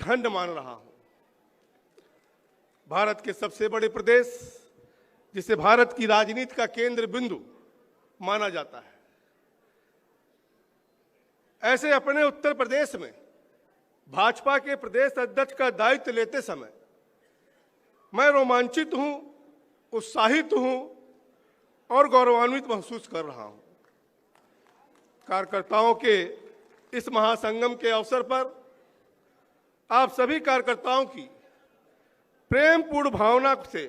धन्य मान रहा हूं। भारत के सबसे बड़े प्रदेश, जिसे भारत की राजनीति का केंद्र बिंदु माना जाता है, ऐसे अपने उत्तर प्रदेश में भाजपा के प्रदेश अध्यक्ष का दायित्व लेते समय मैं रोमांचित हूं, उत्साहित हूं और गौरवान्वित महसूस कर रहा हूं। कार्यकर्ताओं के इस महासंगम के अवसर पर आप सभी कार्यकर्ताओं की प्रेमपूर्ण भावना से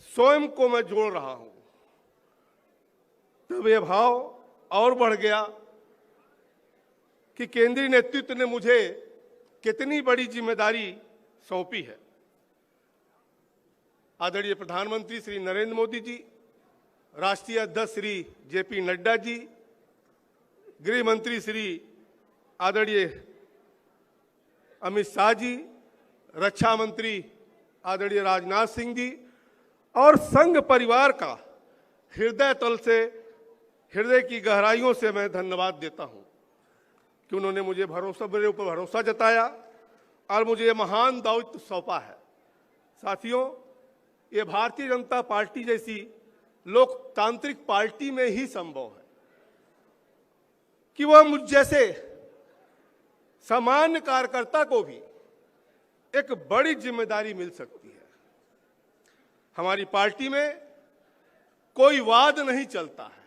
स्वयं को मैं जोड़ रहा हूं। तब यह भाव और बढ़ गया कि केंद्रीय नेतृत्व ने मुझे कितनी बड़ी जिम्मेदारी सौंपी है। आदरणीय प्रधानमंत्री श्री नरेंद्र मोदी जी, राष्ट्रीय अध्यक्ष श्री जेपी नड्डा जी, गृह मंत्री श्री आदरणीय अमित शाह जी, रक्षा मंत्री आदरणीय राजनाथ सिंह जी और संघ परिवार का हृदय तल से, हृदय की गहराइयों से मैं धन्यवाद देता हूं कि उन्होंने मुझे मेरे ऊपर भरोसा जताया और मुझे ये महान दायित्व सौंपा है। साथियों, ये भारतीय जनता पार्टी जैसी लोकतांत्रिक पार्टी में ही संभव है कि वह मुझ जैसे सामान्य कार्यकर्ता को भी एक बड़ी जिम्मेदारी मिल सकती है। हमारी पार्टी में कोई वाद नहीं चलता है,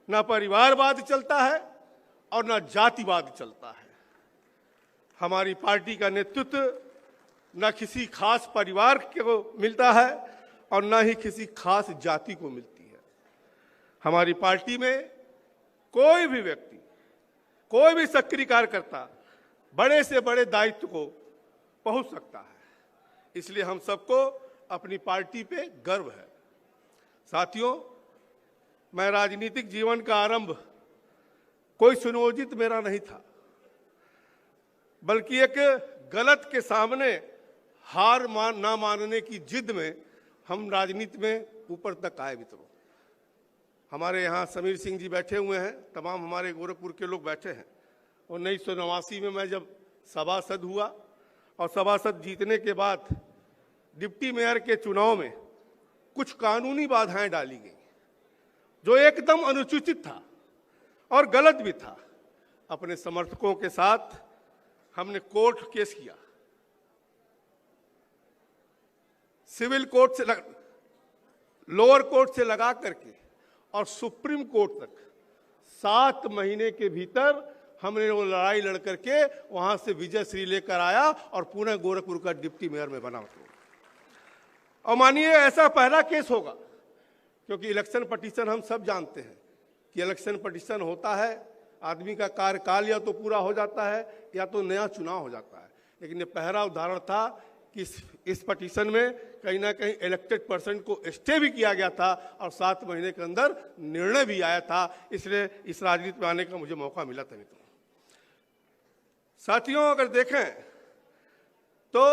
ना परिवारवाद चलता है और ना जातिवाद चलता है। हमारी पार्टी का नेतृत्व न किसी खास परिवार को मिलता है और न ही किसी खास जाति को मिलती है। हमारी पार्टी में कोई भी व्यक्ति, कोई भी सक्रिय कार्यकर्ता बड़े से बड़े दायित्व को पहुंच सकता है। इसलिए हम सबको अपनी पार्टी पे गर्व है। साथियों, मैं राजनीतिक जीवन का आरंभ कोई सुनियोजित मेरा नहीं था, बल्कि एक गलत के सामने हार ना मानने की जिद में हम राजनीति में ऊपर तक आए। मित्रों, हमारे यहाँ समीर सिंह जी बैठे हुए हैं, तमाम हमारे गोरखपुर के लोग बैठे हैं। 1989 में मैं जब सभासद हुआ और सभासद जीतने के बाद डिप्टी मेयर के चुनाव में कुछ कानूनी बाधाएं डाली गई जो एकदम अनुचित था और गलत भी था। अपने समर्थकों के साथ हमने कोर्ट केस किया, सिविल कोर्ट से लोअर कोर्ट से लगा करके और सुप्रीम कोर्ट तक 7 महीने के भीतर हमने वो लड़ाई लड़ करके वहां से विजय श्री लेकर आया और पुणे गोरखपुर का डिप्टी मेयर में बना। और मानिए ऐसा पहला केस होगा, क्योंकि इलेक्शन पटिशन हम सब जानते हैं कि इलेक्शन पटिशन होता है, आदमी का कार्यकाल या तो पूरा हो जाता है या तो नया चुनाव हो जाता है। लेकिन ये पहला उदाहरण था कि इस पटिशन में कहीं ना कहीं इलेक्टेड पर्सन को स्टे भी किया गया था और 7 महीने के अंदर निर्णय भी आया था। इसलिए इस राजनीति में आने का मुझे मौका मिला था। मित्रों, साथियों, अगर देखें तो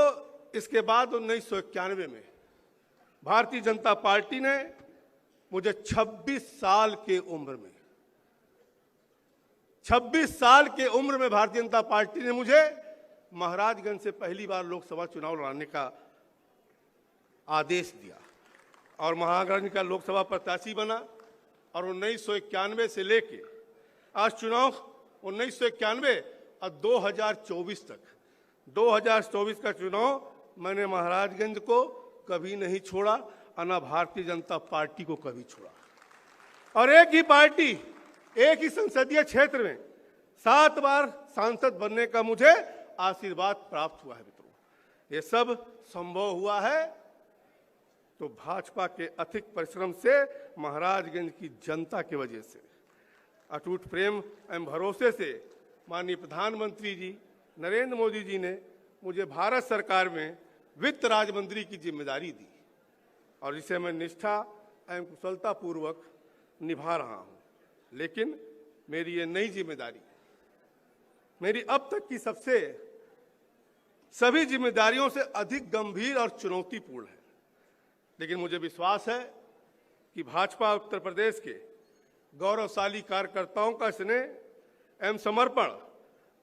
इसके बाद 1991 में भारतीय जनता पार्टी ने मुझे 26 साल के उम्र में 26 साल के उम्र में भारतीय जनता पार्टी ने मुझे महाराजगंज से पहली बार लोकसभा चुनाव लड़ने का आदेश दिया और महाराजगंज का लोकसभा प्रत्याशी बना। और 1991 से लेके आज चुनाव 1991 और 2024 तक 2024 का चुनाव मैंने महाराजगंज को कभी नहीं छोड़ा और न भारतीय जनता पार्टी को कभी छोड़ा। और एक ही पार्टी, एक ही संसदीय क्षेत्र में 7 बार सांसद बनने का मुझे आशीर्वाद प्राप्त हुआ है। मित्रों, ये सब संभव हुआ है तो भाजपा के अथिक परिश्रम से, महाराजगंज की जनता की वजह से, अटूट प्रेम एवं भरोसे से माननीय प्रधानमंत्री जी नरेंद्र मोदी जी ने मुझे भारत सरकार में वित्त राज्य मंत्री की जिम्मेदारी दी और इसे मैं निष्ठा एवं कुशलता पूर्वक निभा रहा हूं। लेकिन मेरी ये नई जिम्मेदारी मेरी अब तक की सभी जिम्मेदारियों से अधिक गंभीर और चुनौतीपूर्ण है। लेकिन मुझे विश्वास है कि भाजपा उत्तर प्रदेश के गौरवशाली कार्यकर्ताओं का स्नेह एवं समर्पण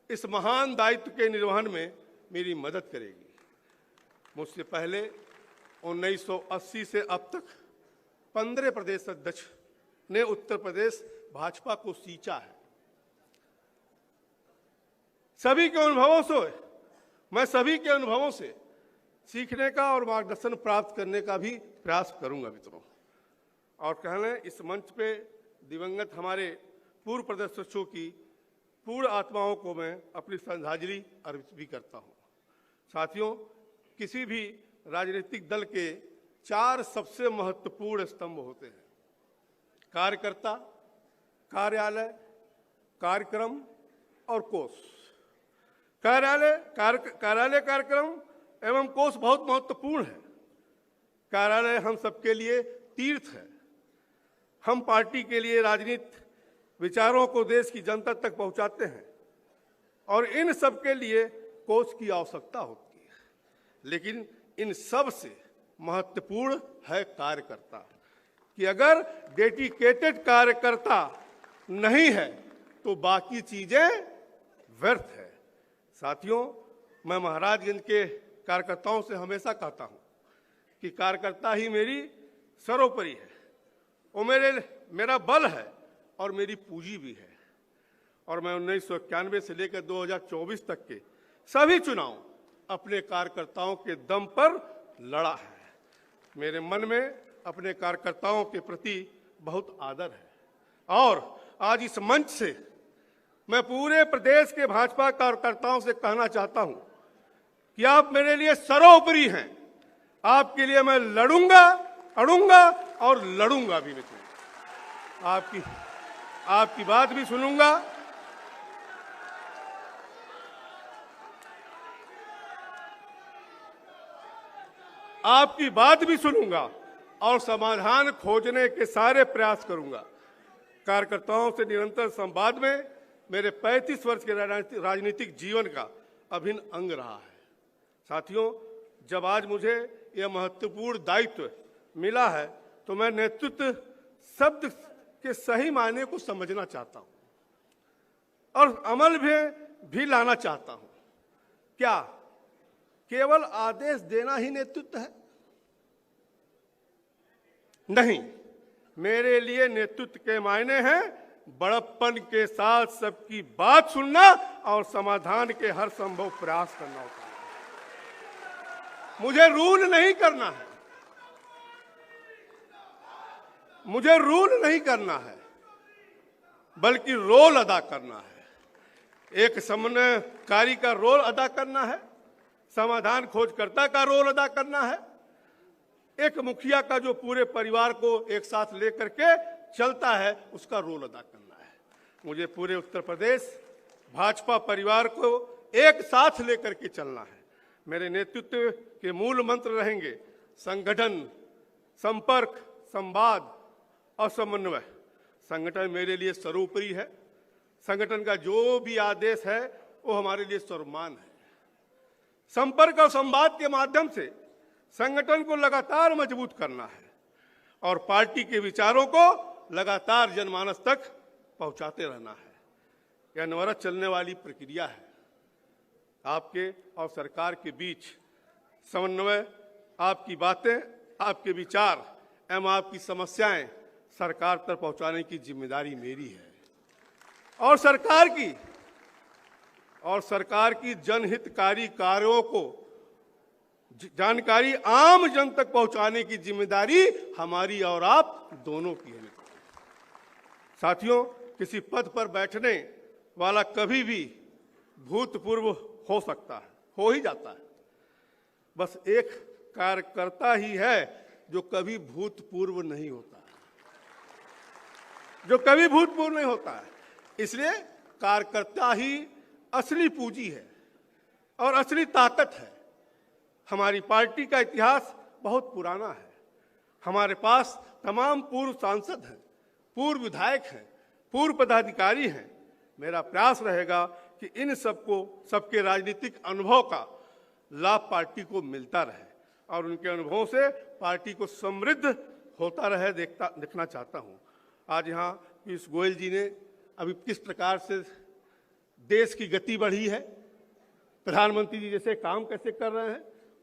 इस महान दायित्व के निर्वहन में मेरी मदद करेगी। मुझसे पहले 1980 से अब तक 15 प्रदेश अध्यक्ष ने उत्तर प्रदेश भाजपा को सींचा है। सभी के अनुभवों से मैं सभी के अनुभवों से सीखने का और मार्गदर्शन प्राप्त करने का भी प्रयास करूंगा मित्रों। और कहने इस मंच पे दिवंगत हमारे पूर्व प्रदेश अध्यक्षों की पूर्ण आत्माओं को मैं अपनी श्रद्धांजलि अर्पित भी करता हूं। साथियों, किसी भी राजनीतिक दल के 4 सबसे महत्वपूर्ण स्तंभ होते हैं: कार्यकर्ता, कार्यालय, कार्यक्रम और कोष। कार्यालय कार्यक्रम एवं कोष बहुत महत्वपूर्ण है। कार्यालय हम सबके लिए तीर्थ है। हम पार्टी के लिए राजनीतिक विचारों को देश की जनता तक पहुंचाते हैं और इन सब के लिए कोष की आवश्यकता होती है। लेकिन इन सब से महत्वपूर्ण है कार्यकर्ता, कि अगर डेडिकेटेड कार्यकर्ता नहीं है तो बाकी चीजें व्यर्थ है। साथियों, मैं महाराजगंज के कार्यकर्ताओं से हमेशा कहता हूं कि कार्यकर्ता ही मेरी सर्वोपरि है। वो मेरा बल है और मेरी पूंजी भी है। और मैं 1991 से लेकर 2024 तक के सभी चुनाव अपने कार्यकर्ताओं के दम पर लड़ा है। मेरे मन में अपने कार्यकर्ताओं के प्रति बहुत आदर है। और आज इस मंच से मैं पूरे प्रदेश के भाजपा कार्यकर्ताओं से कहना चाहता हूं कि आप मेरे लिए सर्वोपरि हैं। आपके लिए मैं लड़ूंगा, अड़ूंगा और लड़ूंगा भी मित्रों। आपकी बात भी सुनूंगा। आपकी बात भी सुनूंगा और समाधान खोजने के सारे प्रयास करूंगा। कार्यकर्ताओं से निरंतर संवाद में मेरे 35 वर्ष के राजनीतिक जीवन का अभिन्न अंग रहा है। साथियों, जब आज मुझे यह महत्वपूर्ण दायित्व मिला है तो मैं नेतृत्व शब्द के सही मायने को समझना चाहता हूं और अमल भी लाना चाहता हूं। क्या केवल आदेश देना ही नेतृत्व है? नहीं, मेरे लिए नेतृत्व के मायने हैं बड़प्पन के साथ सबकी बात सुनना और समाधान के हर संभव प्रयास करना होता है। मुझे रूल नहीं करना है, मुझे रूल नहीं करना है, बल्कि रोल अदा करना है। एक समन्वयकारी का रोल अदा करना है, समाधान खोजकर्ता का रोल अदा करना है, एक मुखिया का जो पूरे परिवार को एक साथ लेकर के चलता है उसका रोल अदा करना है। मुझे पूरे उत्तर प्रदेश भाजपा परिवार को एक साथ लेकर के चलना है। मेरे नेतृत्व के मूल मंत्र रहेंगे संगठन, संपर्क, संवाद और समन्वय। संगठन मेरे लिए सर्वोपरि है। संगठन का जो भी आदेश है वो हमारे लिए सर्वमान्य है। संपर्क और संवाद के माध्यम से संगठन को लगातार मजबूत करना है और पार्टी के विचारों को लगातार जनमानस तक पहुंचाते रहना है। यह अनवरत चलने वाली प्रक्रिया है। आपके और सरकार के बीच समन्वय, आपकी बातें, आपके विचार एवं आपकी समस्याएं सरकार तक पहुंचाने की जिम्मेदारी मेरी है और सरकार की जनहितकारी कार्यों को जानकारी आम जन तक पहुंचाने की जिम्मेदारी हमारी और आप दोनों की है। साथियों, किसी पद पर बैठने वाला कभी भी भूतपूर्व हो सकता है, हो ही जाता है। बस एक कार्यकर्ता ही है जो कभी भूतपूर्व नहीं होता है, जो कभी भूतपूर्व नहीं होता है। इसलिए कार्यकर्ता ही असली पूंजी है और असली ताकत है। हमारी पार्टी का इतिहास बहुत पुराना है। हमारे पास तमाम पूर्व सांसद हैं, पूर्व विधायक हैं, पूर्व पदाधिकारी हैं। मेरा प्रयास रहेगा कि इन सबके राजनीतिक अनुभव का लाभ पार्टी को मिलता रहे और उनके अनुभवों से पार्टी को समृद्ध होता रहे देखना चाहता हूं। आज यहाँ पीयूष गोयल जी ने अभी किस प्रकार से देश की गति बढ़ी है, प्रधानमंत्री जी जैसे काम कैसे कर रहे हैं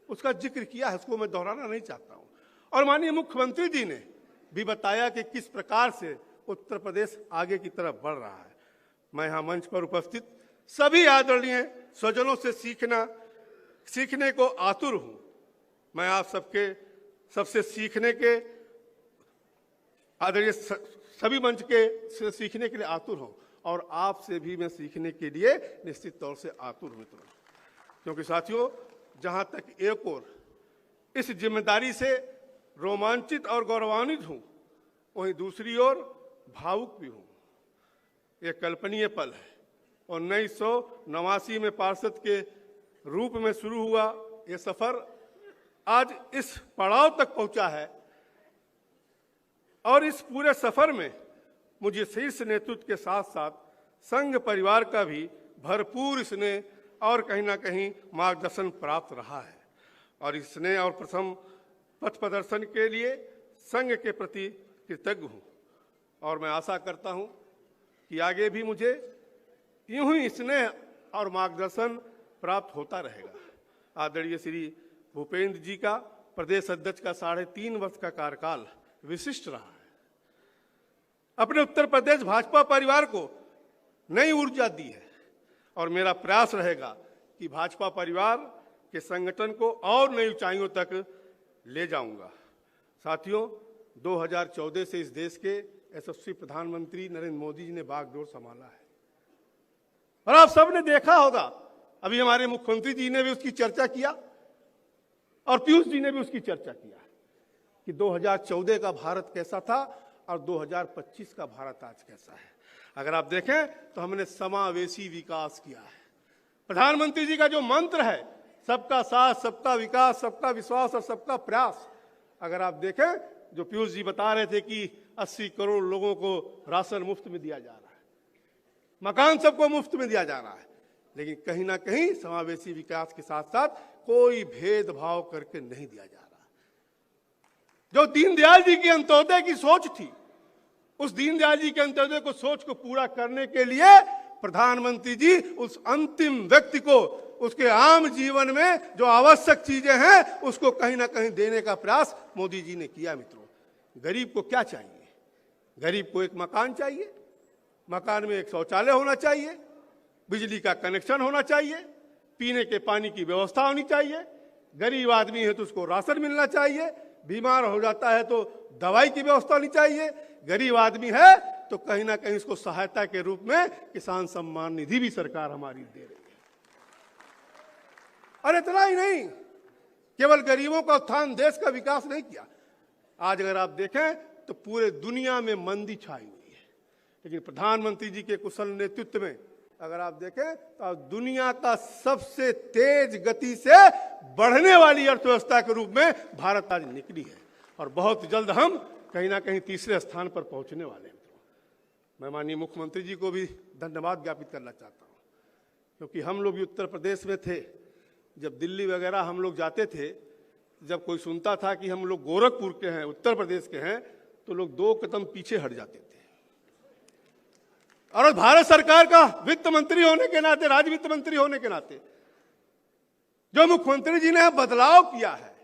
उसका जिक्र किया है, उसको मैं दोहराना नहीं चाहता हूं। और माननीय मुख्यमंत्री जी ने भी बताया कि किस प्रकार से उत्तर प्रदेश आगे की तरफ बढ़ रहा है। मैं यहाँ मंच पर उपस्थित सभी आदरणीय स्वजनों से सीखने को आतुर हूं। मैं आप सबसे सीखने के आदरणीय सभी मंच के से सीखने के लिए आतुर हूं और आपसे भी मैं सीखने के लिए निश्चित तौर से आतुर हूं मित्रों। क्योंकि साथियों, जहां तक एक ओर इस जिम्मेदारी से रोमांचित और गौरवान्वित हूं, वहीं दूसरी ओर भावुक भी हूं। यह कल्पनीय पल है। 1989 में पार्षद के रूप में शुरू हुआ यह सफर आज इस पड़ाव तक पहुंचा है और इस पूरे सफर में मुझे शीर्ष नेतृत्व के साथ साथ संघ परिवार का भी भरपूर स्नेह और कहीं ना कहीं मार्गदर्शन प्राप्त रहा है। और इस स्नेह और प्रथम पथ प्रदर्शन के लिए संघ के प्रति कृतज्ञ हूं और मैं आशा करता हूं कि आगे भी मुझे यूं ही स्नेह और मार्गदर्शन प्राप्त होता रहेगा। आदरणीय श्री भूपेंद्र जी का प्रदेश अध्यक्ष का 3.5 वर्ष का कार्यकाल विशिष्ट रहा है। अपने उत्तर प्रदेश भाजपा परिवार को नई ऊर्जा दी है और मेरा प्रयास रहेगा कि भाजपा परिवार के संगठन को और नई ऊंचाइयों तक ले जाऊंगा। साथियों, 2014 से इस देश के यशस्वी प्रधानमंत्री नरेंद्र मोदी जी ने बागडोर संभाला है और आप सबने देखा होगा, अभी हमारे मुख्यमंत्री जी ने भी उसकी चर्चा किया और पीयूष जी ने भी उसकी चर्चा किया कि 2014 का भारत कैसा था और 2025 का भारत आज कैसा है। अगर आप देखें तो हमने समावेशी विकास किया है। प्रधानमंत्री जी का जो मंत्र है, सबका साथ, सबका विकास, सबका विश्वास और सबका प्रयास, अगर आप देखें जो पीयूष जी बता रहे थे कि 80 करोड़ लोगों को राशन मुफ्त में दिया जा रहा है, मकान सबको मुफ्त में दिया जा रहा है, लेकिन कहीं ना कहीं समावेशी विकास के साथ साथ कोई भेदभाव करके नहीं दिया जा रहा। जो दीनदयाल जी की अंत्योदय की सोच थी, उस दीनदयाल जी के अंत्योदय को सोच को पूरा करने के लिए प्रधानमंत्री जी उस अंतिम व्यक्ति को उसके आम जीवन में जो आवश्यक चीजें हैं उसको कहीं ना कहीं देने का प्रयास मोदी जी ने किया। मित्रों, गरीब को क्या चाहिए? गरीब को एक मकान चाहिए, मकान में एक शौचालय होना चाहिए, बिजली का कनेक्शन होना चाहिए, पीने के पानी की व्यवस्था होनी चाहिए, गरीब आदमी है तो उसको राशन मिलना चाहिए, बीमार हो जाता है तो दवाई की व्यवस्था होनी चाहिए, गरीब आदमी है तो कहीं ना कहीं उसको सहायता के रूप में किसान सम्मान निधि भी सरकार हमारी दे रही है। और इतना ही नहीं, केवल गरीबों का उत्थान, देश का विकास नहीं किया। आज अगर आप देखें तो पूरे दुनिया में मंदी छाई हुई है, लेकिन प्रधानमंत्री जी के कुशल नेतृत्व में अगर आप देखें तो दुनिया का सबसे तेज गति से बढ़ने वाली अर्थव्यवस्था के रूप में भारत आज निकली है और बहुत जल्द हम कहीं ना कहीं तीसरे स्थान पर पहुंचने वाले हैं। मैं माननीय मुख्यमंत्री जी को भी धन्यवाद ज्ञापित करना चाहता हूं, क्योंकि हम लोग भी उत्तर प्रदेश में थे, जब दिल्ली वगैरह हम लोग जाते थे, जब कोई सुनता था कि हम लोग गोरखपुर के हैं, उत्तर प्रदेश के हैं, तो लोग 2 कदम पीछे हट जाते थे। और भारत सरकार का वित्त मंत्री होने के नाते, राज्य वित्त मंत्री होने के नाते जो मुख्यमंत्री जी ने बदलाव किया है,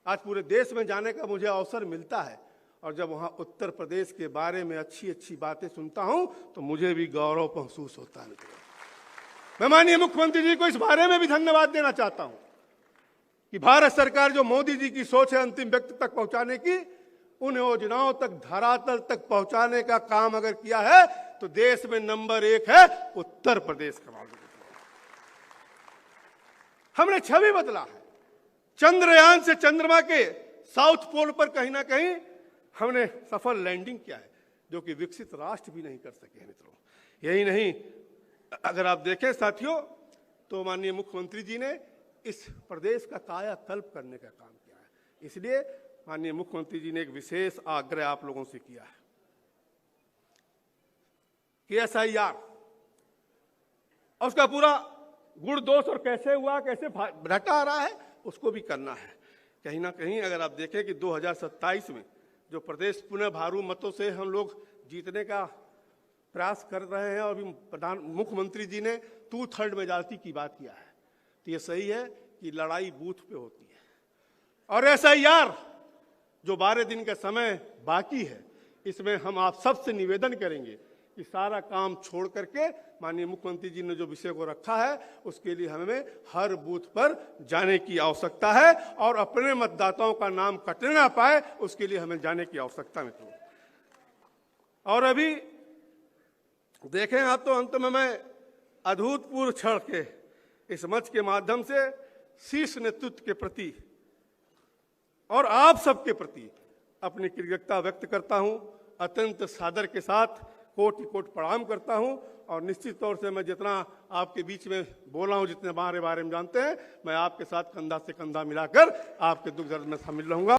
आज पूरे देश में जाने का मुझे अवसर मिलता है और जब वहां उत्तर प्रदेश के बारे में अच्छी अच्छी बातें सुनता हूं तो मुझे भी गौरव महसूस होता है। मैं माननीय मुख्यमंत्री जी को इस बारे में भी धन्यवाद देना चाहता हूं कि भारत सरकार जो मोदी जी की सोच है अंतिम व्यक्ति तक पहुंचाने की, उन योजनाओं तक, धरातल तक पहुंचाने का काम अगर किया है तो देश में नंबर 1 है उत्तर प्रदेश का। हमने छवि बदला है। चंद्रयान से चंद्रमा के साउथ पोल पर कहीं ना कहीं हमने सफल लैंडिंग किया है, जो कि विकसित राष्ट्र भी नहीं कर सके मित्रों। यही नहीं, अगर आप देखें साथियों, तो माननीय मुख्यमंत्री जी ने इस प्रदेश का कायाकल्प करने का काम किया है। इसलिए माननीय मुख्यमंत्री जी ने एक विशेष आग्रह आप लोगों से किया है कि SIR और उसका पूरा गुण दोष और कैसे हुआ, कैसे घटा आ रहा है, उसको भी करना है। कहीं ना कहीं अगर आप देखें कि 2027 में जो प्रदेश पुनः भारू मतों से हम लोग जीतने का प्रयास कर रहे हैं और मुख्यमंत्री जी ने 2/3 मेजॉरिटी की बात किया है, तो ये सही है कि लड़ाई बूथ पे होती है। और ऐसा यार जो 12 दिन का समय बाकी है, इसमें हम आप सबसे निवेदन करेंगे कि सारा काम छोड़ करके माननीय मुख्यमंत्री जी ने जो विषय को रखा है उसके लिए हमें हर बूथ पर जाने की आवश्यकता है और अपने मतदाताओं का नाम कटने ना पाए उसके लिए हमें जाने की आवश्यकता है। और अभी देखें आप, तो अंत में मैं अभूतपूर्व क्षण के इस मंच के माध्यम से शीर्ष नेतृत्व के प्रति और आप सबके प्रति अपनी कृतज्ञता व्यक्त करता हूं। अत्यंत सादर के साथ कोटि कोटि प्रणाम करता हूं और निश्चित तौर से मैं जितना आपके बीच में बोला हूं, जितने बारे में जानते हैं, मैं आपके साथ कंधा से कंधा मिलाकर आपके दुख दर्द में शामिल रहूंगा।